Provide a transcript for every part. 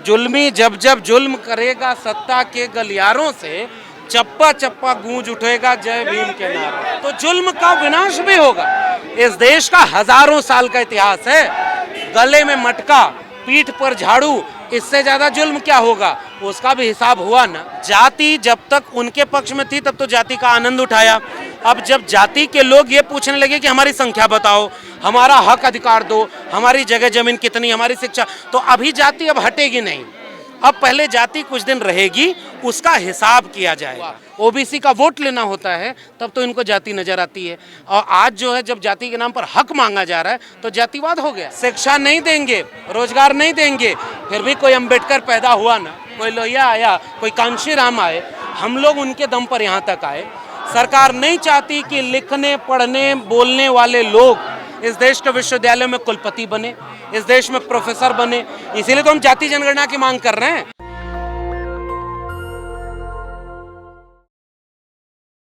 जुल्मी जब जब जुल्म करेगा सत्ता के गलियारों से, चप्पा चप्पा गूंज उठेगा जय भीम के नारे। तो जुल्म का विनाश भी होगा। इस देश का हजारों साल का इतिहास है। गले में मटका, पीठ पर झाड़ू, इससे ज्यादा जुल्म क्या होगा? उसका भी हिसाब हुआ ना। जाति जब तक उनके पक्ष में थी तब तो जाति का आनंद उठाया। अब जब जाति के लोग ये पूछने लगे कि हमारी संख्या बताओ, हमारा हक अधिकार दो, हमारी जगह जमीन कितनी, हमारी शिक्षा, तो अभी जाति अब हटेगी नहीं। अब पहले जाति कुछ दिन रहेगी, उसका हिसाब किया जाएगा। ओबीसी का वोट लेना होता है तब तो इनको जाति नजर आती है। और आज जो है जब जाति के नाम पर हक मांगा जा रहा है तो जातिवाद हो गया। शिक्षा नहीं देंगे, रोजगार नहीं देंगे, फिर भी कोई अंबेडकर पैदा हुआ ना, कोई लोहिया आया, कोई कांशीराम आए, हम लोग उनके दम पर यहाँ तक आए। सरकार नहीं चाहती कि लिखने पढ़ने बोलने वाले लोग इस देश के विश्वविद्यालय में कुलपति बने, इस देश में प्रोफेसर बने। इसीलिए तो हम जाति जनगणना की मांग कर रहे हैं।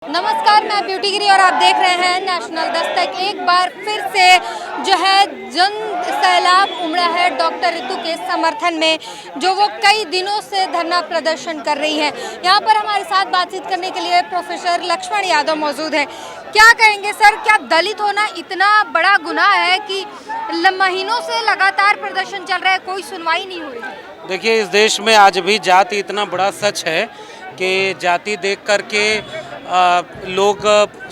नमस्कार, मैं ब्यूटी गिरी और आप देख रहे हैं नेशनल दस्तक। एक बार फिर से जो है जन सैलाब उमड़ा है डॉक्टर ऋतु के समर्थन में, जो वो कई दिनों से धरना प्रदर्शन कर रही हैं। यहाँ पर हमारे साथ बातचीत करने के लिए प्रोफेसर लक्ष्मण यादव मौजूद हैं। क्या कहेंगे सर, क्या दलित होना इतना बड़ा गुनाह है कि महीनों से लगातार प्रदर्शन चल रहा है, कोई सुनवाई नहीं हो रही है? देखिए, इस देश में आज भी जाति इतना बड़ा सच है कि जाति देख करके लोग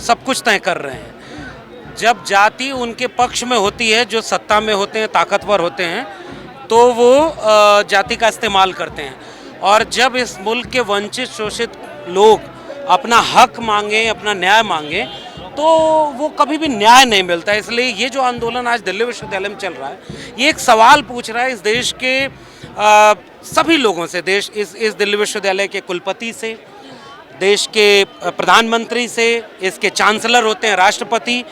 सब कुछ तय कर रहे हैं। जब जाति उनके पक्ष में होती है, जो सत्ता में होते हैं, ताकतवर होते हैं, तो वो जाति का इस्तेमाल करते हैं। और जब इस मुल्क के वंचित शोषित लोग अपना हक मांगे, अपना न्याय मांगे, तो वो कभी भी न्याय नहीं मिलता। इसलिए ये जो आंदोलन आज दिल्ली विश्वविद्यालय में चल रहा है, ये एक सवाल पूछ रहा है इस देश के सभी लोगों से, इस दिल्ली विश्वविद्यालय के कुलपति से, देश के प्रधानमंत्री से, इसके चांसलर होते हैं राष्ट्रपति,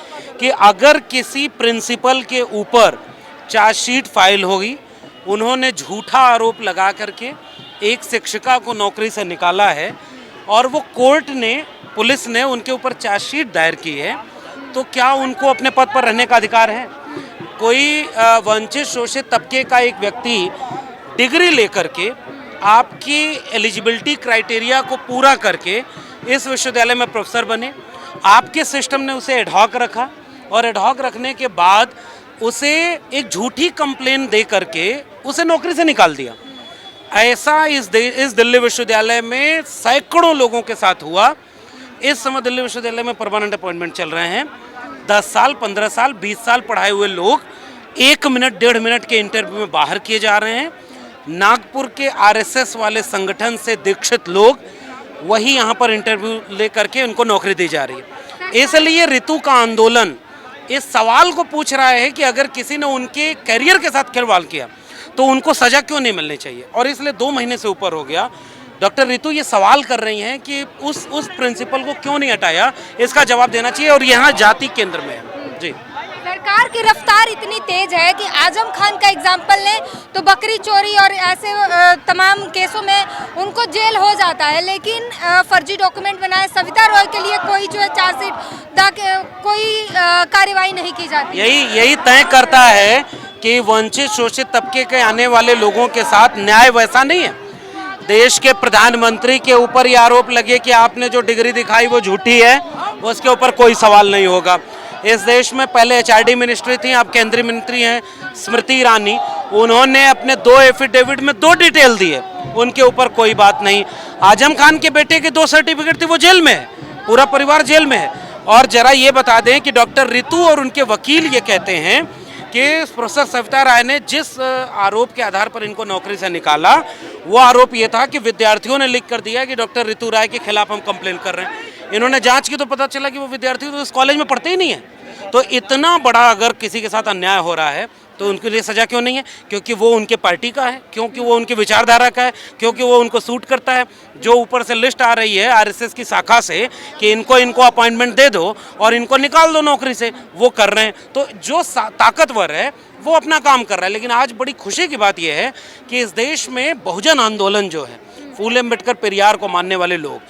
कि अगर किसी प्रिंसिपल के ऊपर चार्जशीट फाइल होगी, उन्होंने झूठा आरोप लगा करके एक शिक्षिका को नौकरी से निकाला है और वो कोर्ट ने, पुलिस ने उनके ऊपर चार्जशीट दायर की है, तो क्या उनको अपने पद पर रहने का अधिकार है? कोई वंचित शोषित तबके का एक व्यक्ति डिग्री लेकर के आपकी एलिजिबिलिटी क्राइटेरिया को पूरा करके इस विश्वविद्यालय में प्रोफेसर बने, आपके सिस्टम ने उसे एडहॉक रखा और एडहॉक रखने के बाद उसे एक झूठी कंप्लेन दे करके उसे नौकरी से निकाल दिया। ऐसा इस दिल्ली विश्वविद्यालय में सैकड़ों लोगों के साथ हुआ। इस समय दिल्ली विश्वविद्यालय में परमानेंट अपॉइंटमेंट चल रहे हैं। 10 साल, 15 साल, 20 साल पढ़ाए हुए लोग 1 मिनट, 1.5 मिनट के इंटरव्यू में बाहर किए जा रहे हैं। नागपुर के आरएसएस वाले संगठन से दीक्षित लोग वही यहाँ पर इंटरव्यू लेकर के उनको नौकरी दी जा रही है। इसलिए ऋतु का आंदोलन इस सवाल को पूछ रहा है कि अगर किसी ने उनके करियर के साथ खिलवाड़ किया तो उनको सजा क्यों नहीं मिलनी चाहिए। और इसलिए 2 महीने से ऊपर हो गया डॉक्टर ऋतु ये सवाल कर रही हैं कि उस प्रिंसिपल को क्यों नहीं हटाया, इसका जवाब देना चाहिए। और यहाँ जाति केंद्र में है। जी, सरकार की रफ्तार इतनी तेज है कि आजम खान का एग्जाम्पल लें तो बकरी चोरी और ऐसे तमाम केसों में उनको जेल हो जाता है, लेकिन फर्जी डॉक्यूमेंट बनाए सविता रॉय के लिए कोई जो है चार्जशीट कोई कार्रवाई नहीं की जाती। यही तय करता है कि वंचित शोषित तबके के आने वाले लोगों के साथ न्याय वैसा नहीं है। देश के प्रधानमंत्री के ऊपर ये आरोप लगे कि आपने जो डिग्री दिखाई वो झूठी है, उसके ऊपर कोई सवाल नहीं होगा। इस देश में पहले एचआरडी मिनिस्ट्री थी, अब केंद्रीय मंत्री हैं स्मृति ईरानी, उन्होंने अपने 2 एफिडेविट में 2 डिटेल दिए, उनके ऊपर कोई बात नहीं। आजम खान के बेटे के 2 सर्टिफिकेट थे, वो जेल में है, पूरा परिवार जेल में है। और जरा ये बता दें कि डॉक्टर ऋतु और उनके वकील ये कहते हैं कि प्रोफेसर सविता राय ने जिस आरोप के आधार पर इनको नौकरी से निकाला, वो आरोप ये था कि विद्यार्थियों ने लिख कर दिया कि डॉक्टर ऋतु राय के खिलाफ हम कंप्लेन कर रहे हैं। इन्होंने जांच की तो पता चला कि वो विद्यार्थी तो इस कॉलेज में पढ़ते ही नहीं है। तो इतना बड़ा अगर किसी के साथ अन्याय हो रहा है तो उनके लिए सजा क्यों नहीं है? क्योंकि वो उनके पार्टी का है, क्योंकि वो उनकी विचारधारा का है, क्योंकि वो उनको सूट करता है। जो ऊपर से लिस्ट आ रही है आरएसएस की शाखा से कि इनको अपॉइंटमेंट दे दो और इनको निकाल दो नौकरी से, वो कर रहे हैं। तो जो ताकतवर है वो अपना काम कर रहा है। लेकिन आज बड़ी खुशी की बात यह है कि इस देश में बहुजन आंदोलन जो है, फूले अम्बेडकर पेरियार को मानने वाले लोग,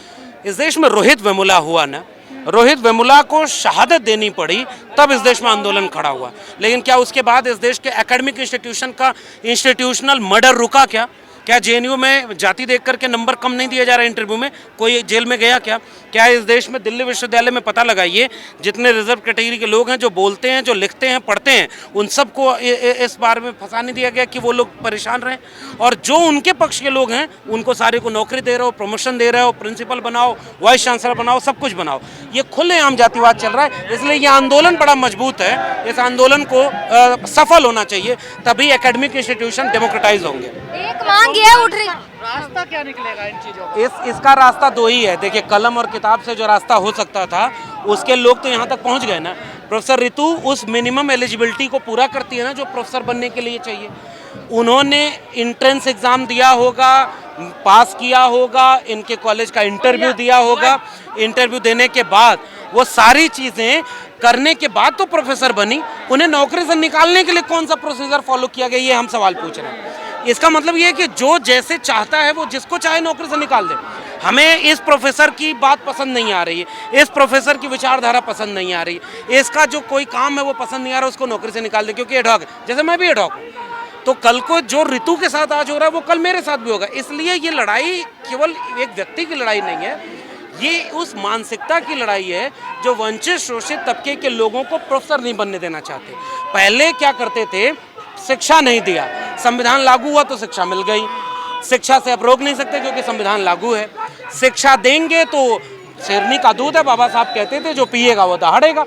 इस देश में रोहित वेमुला हुआ ना, रोहित वेमुला को शहादत देनी पड़ी, तब इस देश में आंदोलन खड़ा हुआ। लेकिन क्या उसके बाद इस देश के एकेडमिक इंस्टीट्यूशन का इंस्टीट्यूशनल मर्डर रुका क्या? क्या जेएनयू में जाति देख करके नंबर कम नहीं दिया जा रहा है इंटरव्यू में? कोई जेल में गया क्या? क्या इस देश में दिल्ली विश्वविद्यालय में पता लगाइए जितने रिजर्व कैटेगरी के लोग हैं, जो बोलते हैं, जो लिखते हैं, पढ़ते हैं, उन सबको इस बारे में फंसा नहीं दिया गया कि वो लोग परेशान रहें। और जो उनके पक्ष के लोग हैं उनको सारे को नौकरी दे रहे हो, प्रमोशन दे रहे हो, प्रिंसिपल बनाओ, वाइस चांसलर बनाओ, सब कुछ बनाओ। ये खुलेआम जातिवाद चल रहा है, इसलिए ये आंदोलन बड़ा मजबूत है। इस आंदोलन को सफल होना चाहिए, तभी एकेडमिक इंस्टीट्यूशन डेमोक्रेटाइज होंगे। एक मांग ये उठ रही, रास्ता क्या निकलेगा इन चीजों का? इसका रास्ता दो ही है। देखिए, कलम और किताब से जो रास्ता हो सकता था उसके लोग तो यहाँ तक पहुँच गए ना। प्रोफेसर रितु उस मिनिमम एलिजिबिलिटी को पूरा करती है ना जो प्रोफेसर बनने के लिए चाहिए। उन्होंने इंट्रेंस एग्ज़ाम दिया होगा, पास किया होगा, इनके कॉलेज का इंटरव्यू दिया होगा, इंटरव्यू देने के बाद वो सारी चीज़ें करने के बाद तो प्रोफेसर बनी। उन्हें नौकरी से निकालने के लिए कौन सा प्रोसीजर फॉलो किया गया, ये हम सवाल पूछ रहे हैं। इसका मतलब ये है कि जो जैसे चाहता है वो जिसको चाहे नौकरी से निकाल दे। हमें इस प्रोफेसर की बात पसंद नहीं आ रही है, इस प्रोफेसर की विचारधारा पसंद नहीं आ रही है, इसका जो कोई काम है वो पसंद नहीं आ रहा, उसको नौकरी से निकाल दे क्योंकि एडहॉक है। जैसे मैं भी एडहॉक हूँ, तो कल को जो ऋतु के साथ आज हो रहा है वो कल मेरे साथ भी होगा। इसलिए ये लड़ाई केवल एक व्यक्ति की लड़ाई नहीं है, ये उस मानसिकता की लड़ाई है जो वंचित शोषित तबके के लोगों को प्रोफेसर नहीं बनने देना चाहते। पहले क्या करते थे, शिक्षा नहीं दिया, संविधान लागू हुआ तो शिक्षा मिल गई। शिक्षा से अब रोक नहीं सकते क्योंकि संविधान लागू है। शिक्षा देंगे तो शेरनी का दूध है, बाबा साहब कहते थे, जो पिएगा वो दहाड़ेगा।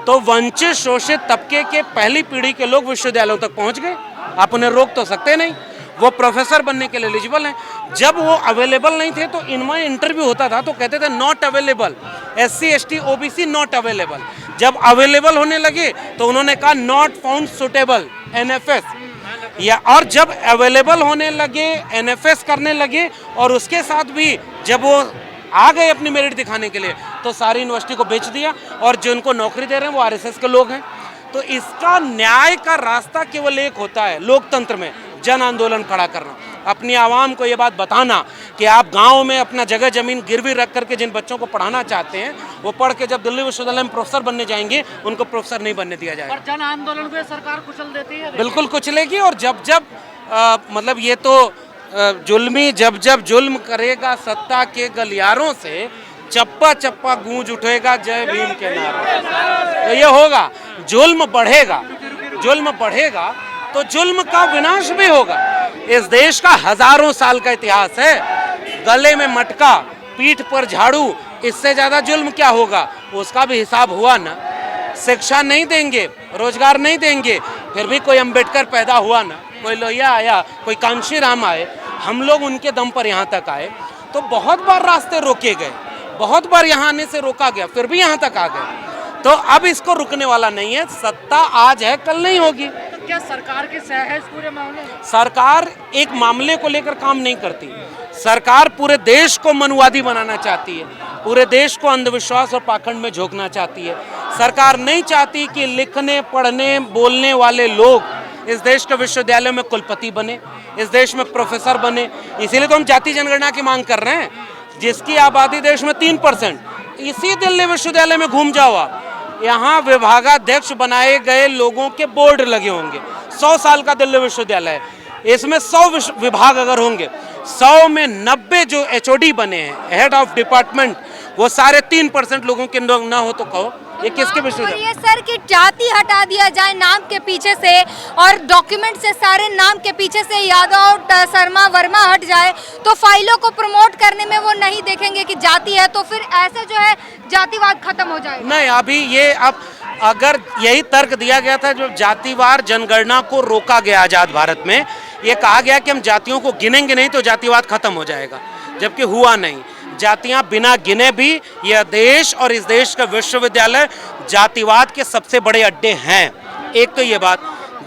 तो वंचित शोषित तबके के पहली पीढ़ी के लोग विश्वविद्यालयों तक पहुंच गए। आप उन्हें रोक तो सकते नहीं, वो प्रोफेसर बनने के लिए एलिजिबल हैं। जब वो अवेलेबल नहीं थे तो इनमें इंटरव्यू होता था तो कहते थे not available, SC ST OBC not available. जब अवेलेबल होने लगे तो उन्होंने कहा नॉट फाउंड सुटेबल, NFS। या और जब अवेलेबल होने लगे, NFS करने लगे, और उसके साथ भी जब वो आ गए अपनी मेरिट दिखाने के लिए तो सारी यूनिवर्सिटी को बेच दिया, और जिनको नौकरी दे रहे हैं वो RSS के लोग हैं। तो इसका न्याय का रास्ता केवल एक होता है, लोकतंत्र में जन आंदोलन खड़ा करना, अपनी आवाम को ये बात बताना कि आप गांव में अपना जगह जमीन गिरवी रख करके जिन बच्चों को पढ़ाना चाहते हैं वो पढ़ के जब दिल्ली विश्वविद्यालय में प्रोफेसर बनने जाएंगे उनको प्रोफेसर नहीं बनने दिया जाएगा। पर जन आंदोलन को ये सरकार कुचल देती है। बिल्कुल कुचलेगी। और जब जब मतलब ये तो जुल्मी जब जब जुल्म करेगा सत्ता के गलियारों से, चप्पा चप्पा गूंज उठेगा जय भीम के नारे। तो ये होगा, जुल्म बढ़ेगा, जुल्म बढ़ेगा तो जुल्म का विनाश भी होगा। इस देश का हजारों साल का इतिहास है, गले में मटका, पीठ पर झाड़ू, इससे ज्यादा जुल्म क्या होगा, उसका भी हिसाब हुआ ना। शिक्षा नहीं देंगे, रोजगार नहीं देंगे, फिर भी कोई अंबेडकर पैदा हुआ ना, कोई लोहिया आया, कोई कांशीराम आए, हम लोग उनके दम पर यहाँ तक आए। तो बहुत बार रास्ते रोके गए, बहुत बार यहाँ आने से रोका गया, फिर भी यहाँ तक आ गए। तो अब इसको रुकने वाला नहीं है। सत्ता आज है, कल नहीं होगी। तो क्या सरकार की सह है इस पूरे मामले में? सरकार एक मामले को लेकर काम नहीं करती, सरकार पूरे देश को मनुवादी बनाना चाहती है, पूरे देश को अंधविश्वास और पाखंड में झोंकना चाहती है। सरकार नहीं चाहती कि लिखने, पढ़ने, बोलने वाले लोग इस देश के विश्वविद्यालय में कुलपति बने, इस देश में प्रोफेसर बने। इसीलिए तो हम जाति जनगणना की मांग कर रहे हैं, जिसकी आबादी देश में 3%। इसी दिल्ली विश्वविद्यालय में घूम जाओ आप, यहाँ विभागाध्यक्ष बनाए गए लोगों के बोर्ड लगे होंगे। 100 साल का दिल्ली विश्वविद्यालय है, इसमें 100 विभाग अगर होंगे, 100 में 90 जो HOD बने हैं, हेड ऑफ डिपार्टमेंट, वो सारे 3% लोगों के ना हो तो कहो ये किसके विश्वविद्यालय? ये सर की जाति हटा दिया जाए नाम के पीछे से, और डॉक्यूमेंट से सारे नाम के पीछे से यादव, शर्मा, वर्मा हट जाए, तो फाइलों को प्रमोट करने में वो नहीं देखेंगे कि जाति है, तो फिर ऐसे जो है जातिवाद खत्म हो जाएगा। नहीं, अभी ये अब अगर यही तर्क दिया गया था, जो जातिवार जनगणना को रोका गया आजाद भारत में, ये कहा गया कि हम जातियों को गिनेंगे नहीं तो जातिवाद खत्म हो जाएगा, जबकि हुआ नहीं। जातियां बिना गिने भी यह देश और इस देश का विश्वविद्यालय जातिवाद के सबसे बड़े अड्डे हैं। एक तो ये बात,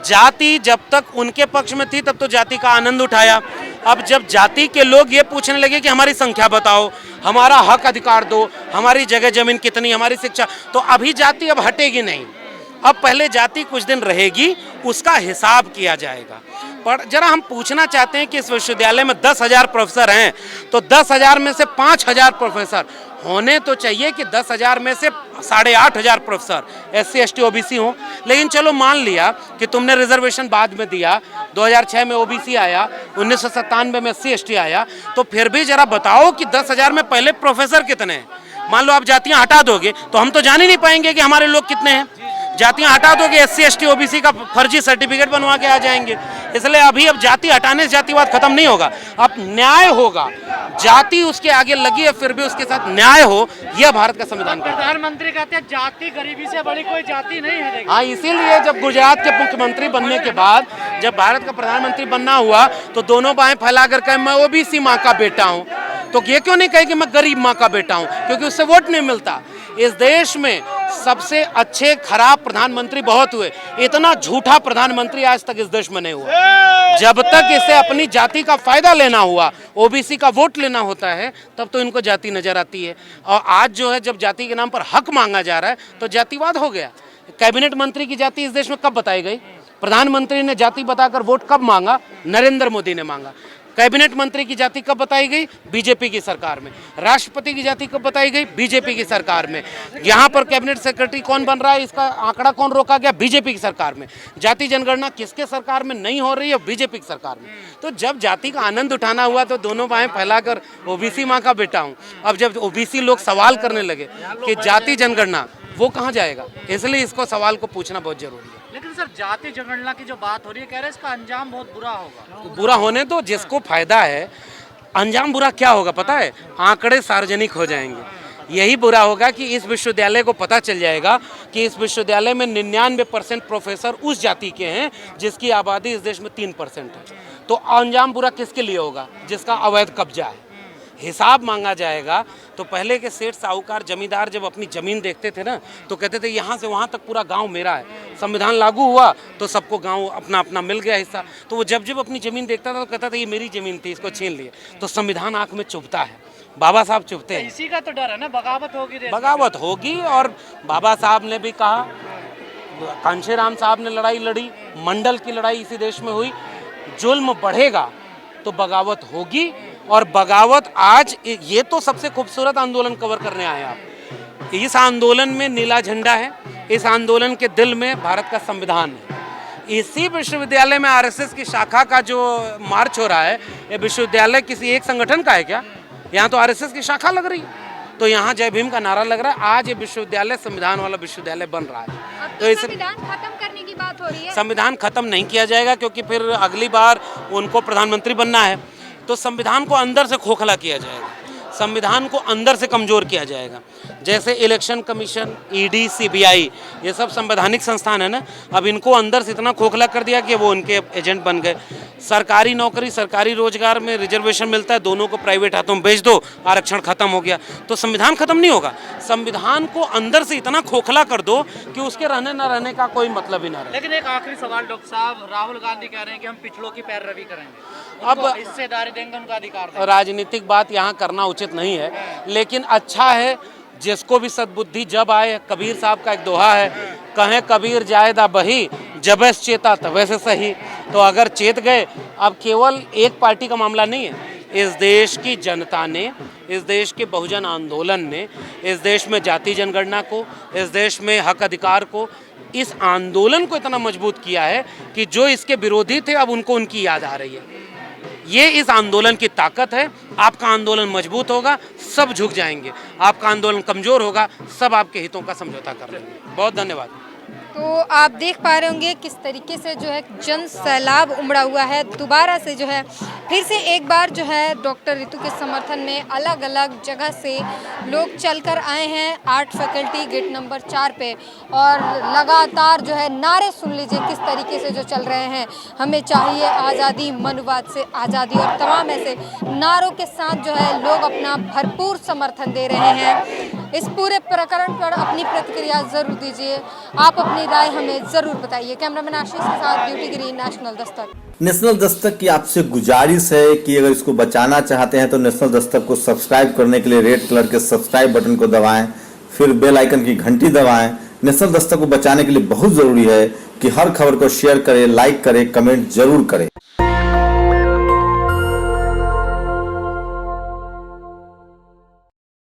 जाति जब तक उनके पक्ष में थी तब तो जाति का आनंद उठाया। अब जब जाति के लोग ये पूछने लगे कि हमारी संख्या बताओ, हमारा हक अधिकार दो, हमारी जगह जमीन कितनी, हमारी शिक्षा, तो अभी जाति अब हटेगी नहीं। अब पहले जाति कुछ दिन रहेगी, उसका हिसाब किया जाएगा। पर जरा हम पूछना चाहते हैं कि इस विश्वविद्यालय में 10,000 प्रोफेसर हैं, तो 10,000 में से 5,000 प्रोफेसर होने तो चाहिए कि 10,000 में से 8,500 प्रोफेसर SC ST OBC हों, लेकिन चलो मान लिया कि तुमने रिजर्वेशन बाद में दिया, 2006 में OBC आया, 1997 में SC ST आया, तो फिर भी जरा बताओ कि 10,000 में पहले प्रोफेसर कितने हैं। मान लो आप जातियां हटा दोगे तो हम तो जान ही नहीं पाएंगे कि हमारे लोग कितने हैं। जातियां हटा दोगे, SC ST OBC का फर्जी सर्टिफिकेट बनवा के आ जाएंगे। इसलिए अभी अब जाति हटाने से जातिवाद खत्म नहीं होगा, अब न्याय होगा। जाति उसके आगे लगी है, फिर भी उसके साथ न्याय हो, यह भारत का संविधान का। प्रधानमंत्री कहते हैं जाति गरीबी से बड़ी कोई जाति नहीं है। हाँ, इसीलिए जब गुजरात के मुख्यमंत्री बनने के बाद जब भारत का प्रधानमंत्री बनना हुआ तो दोनों बाहें फैला कर कहे मैं OBC माँ का बेटा हूँ, तो ये क्यों नहीं कहे कि मैं गरीब माँ का बेटा हूँ, क्योंकि उससे वोट नहीं मिलता। इस देश में सबसे अच्छे खराब प्रधानमंत्री बहुत हुए, इतना झूठा प्रधानमंत्री आज तक इस देश में नहीं हुआ। जब तक इसे अपनी जाति का फायदा लेना हुआ, OBC का वोट लेना होता है, तब तो इनको जाति नजर आती है। और आज जो है जब जाति के नाम पर हक मांगा जा रहा है तो जातिवाद हो गया। कैबिनेट मंत्री की जाति इस देश में कब बताई गई? प्रधानमंत्री ने जाति बताकर वोट कब मांगा? नरेंद्र मोदी ने मांगा। कैबिनेट मंत्री की जाति कब बताई गई? बीजेपी की सरकार में। राष्ट्रपति की जाति कब बताई गई? बीजेपी की सरकार में। यहाँ पर कैबिनेट सेक्रेटरी कौन बन रहा है, इसका आंकड़ा कौन रोका गया? बीजेपी की सरकार में। जाति जनगणना किसके सरकार में नहीं हो रही है? बीजेपी की सरकार में। तो जब जाति का आनंद उठाना हुआ तो दोनों बाहें फैलाकर OBC माँ का बेटा हूँ। अब जब OBC लोग सवाल करने लगे कि जाति जनगणना वो कहाँ जाएगा, इसलिए इसको सवाल को पूछना बहुत जरूरी है। लेकिन सर जाति जनगणना की जो बात हो रही है, कह रहे हैं इसका अंजाम बहुत बुरा होगा। बुरा होने दो, जिसको फायदा है। अंजाम बुरा क्या होगा पता है? आंकड़े सार्वजनिक हो जाएंगे। यही बुरा होगा कि इस विश्वविद्यालय को पता चल जाएगा कि इस विश्वविद्यालय में 99% प्रोफेसर उस जाति के हैं जिसकी आबादी इस देश में 3% है। तो अंजाम बुरा किसके लिए होगा? जिसका अवैध कब्जा है। हिसाब मांगा जाएगा तो पहले के सेठ साहूकार जमींदार जब अपनी जमीन देखते थे ना तो कहते थे यहाँ से वहाँ तक पूरा गांव मेरा है। संविधान लागू हुआ तो सबको गांव अपना अपना मिल गया हिस्सा। तो वो जब जब अपनी जमीन देखता था तो कहता था ये मेरी जमीन थी, इसको छीन लिए। तो संविधान आंख में चुभता है, बाबा साहब चुभते हैं। इसी का तो डर है ना, बगावत होगी। बगावत होगी। और बाबा साहब ने भी कहा, कांशीराम साहब ने लड़ाई लड़ी, मंडल की लड़ाई इसी देश में हुई। जुल्म बढ़ेगा तो बगावत होगी। और बगावत आज ये तो सबसे खूबसूरत आंदोलन कवर करने आए आप। इस आंदोलन में नीला झंडा है, इस आंदोलन के दिल में भारत का संविधान है। इसी विश्वविद्यालय में RSS की शाखा का जो मार्च हो रहा है, ये विश्वविद्यालय किसी एक संगठन का है क्या? यहाँ तो RSS की शाखा लग रही है। तो यहाँ जय भीम का नारा लग रहा है। आज ये विश्वविद्यालय संविधान वाला विश्वविद्यालय बन रहा है। तो संविधान खत्म करने की बात हो रही है। संविधान खत्म नहीं किया जाएगा क्योंकि फिर अगली बार उनको प्रधानमंत्री बनना है। तो संविधान को अंदर से खोखला किया जाएगा, संविधान को अंदर से कमजोर किया जाएगा। जैसे इलेक्शन कमीशन, ED, CBI ये सब संवैधानिक संस्थान है ना, अब इनको अंदर से इतना खोखला कर दिया कि वो उनके एजेंट बन गए। सरकारी नौकरी, सरकारी रोजगार में रिजर्वेशन मिलता है, दोनों को प्राइवेट हाथों में बेच दो, आरक्षण खत्म हो गया। तो संविधान खत्म नहीं होगा। संविधान को अंदर से इतना खोखला कर दो कि उसके रहने न रहने का कोई मतलब ही ना रहे। लेकिन एक आखिरी सवाल डॉक्टर साहब, राहुल गांधी कह रहे हैं कि हम पिछड़ों की पैरवी करेंगे, अब हिस्सेदारी देंगे, उनका अधिकार देंगे। राजनीतिक बात यहाँ करना उचित नहीं है, लेकिन अच्छा है जिसको भी सद्बुद्धि जब आए। कबीर साहब का एक दोहा है, कहें कबीर जायदा बही जबस चेता तवैसे सही। तो अगर चेत गए, अब केवल एक पार्टी का मामला नहीं है, इस देश की जनता ने, इस देश के बहुजन आंदोलन ने, इस देश में जाति जनगणना को, इस देश में हक अधिकार को, इस आंदोलन को इतना मजबूत किया है कि जो इसके विरोधी थे अब उनको उनकी याद आ रही है। ये इस आंदोलन की ताकत है। आपका आंदोलन मजबूत होगा, सब झुक जाएंगे। आपका आंदोलन कमजोर होगा, सब आपके हितों का समझौता कर लेंगे। बहुत धन्यवाद। तो आप देख पा रहे होंगे किस तरीके से जो है जन सैलाब उमड़ा हुआ है। दोबारा से जो है फिर से एक बार जो है डॉक्टर रितु के समर्थन में अलग अलग जगह से लोग चलकर आए हैं आर्ट फैकल्टी गेट नंबर 4 पे, और लगातार जो है नारे सुन लीजिए किस तरीके से जो चल रहे हैं। हमें चाहिए आज़ादी, मनुवाद से आज़ादी, और तमाम ऐसे नारों के साथ जो है लोग अपना भरपूर समर्थन दे रहे हैं। इस पूरे प्रकरण पर अपनी प्रतिक्रिया ज़रूर दीजिए, आप अपनी राय हमें ज़रूर बताइए। कैमरामैन आशीष के साथ ब्यूटी गिरी, नेशनल दस्तक। नेशनल दस्तक की आपसे गुजारिश है कि अगर इसको बचाना चाहते हैं तो नेशनल दस्तक को सब्सक्राइब करने के लिए रेड कलर के सब्सक्राइब बटन को दबाएं, फिर बेल आइकन की घंटी दबाएं। नेशनल दस्तक को बचाने के लिए बहुत जरूरी है कि हर खबर को शेयर करें, लाइक करें, कमेंट जरूर करें।